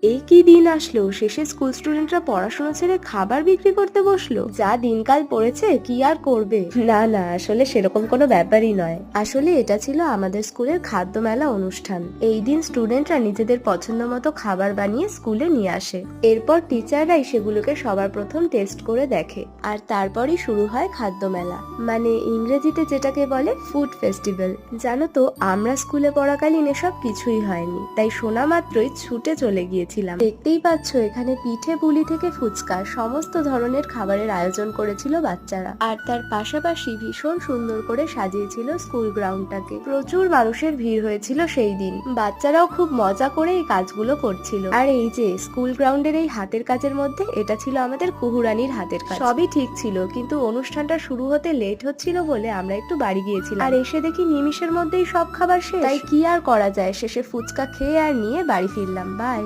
এই কি দিন আসলো, শেষে স্কুল স্টুডেন্টরা পড়াশোনা ছেড়ে খাবার বিক্রি করতে বসলো। যা দিনকাল পড়েছে কি আর করবে। না না, আসলে সেরকম কোনো ব্যাপারই নয়। আসলে এটা ছিল আমাদের স্কুলের খাদ্য মেলা অনুষ্ঠান। এই দিন স্টুডেন্টরা নিজেদের পছন্দ মতো খাবার বানিয়ে স্কুলে নিয়ে আসে। এরপর টিচাররাই সেগুলোকে সবার প্রথম টেস্ট করে দেখে, আর তারপরই শুরু হয় খাদ্য মেলা, মানে ইংরেজিতে যেটাকে বলে ফুড ফেস্টিভ্যাল। জানো তো, আমরা স্কুলে পড়াকালীন এসব কিছুই হয়নি, তাই শোনা মাত্রই ছুটে চলে গিয়েছিলাম। দেখতেই পাচ্ছ, এখানে পিঠে পুলি থেকে ফুচকা সমস্ত ধরনের খাবারের আয়োজন করেছিল বাচ্চারা, আর তার পাশাপাশি ভীষণ সুন্দর করে সাজিয়েছিল স্কুল গ্রাউন্ডটাকে। প্রচুর মানুষের ভিড় হয়েছিল সেই দিন। বাচ্চারাও খুব মজা করে এই কাজগুলো করছিল। আর এই যে স্কুল গ্রাউন্ডের এই হাতের কাজের মধ্যে, এটা ছিল আমাদের কুহুরানির হাতের কাজ। সবই ঠিক ছিল, কিন্তু অনুষ্ঠানটা শুরু হতে লেট হচ্ছিল বলে আমরা একটু বাড়ি গিয়েছিলাম। আর এসে দেখি নিমিষের মধ্যেই সব খাবার শেষ। তাই কি আর করা যায়, শেষে ফুচকা খেয়ে আর নিয়ে বাড়ি ফিরলাম। বাই।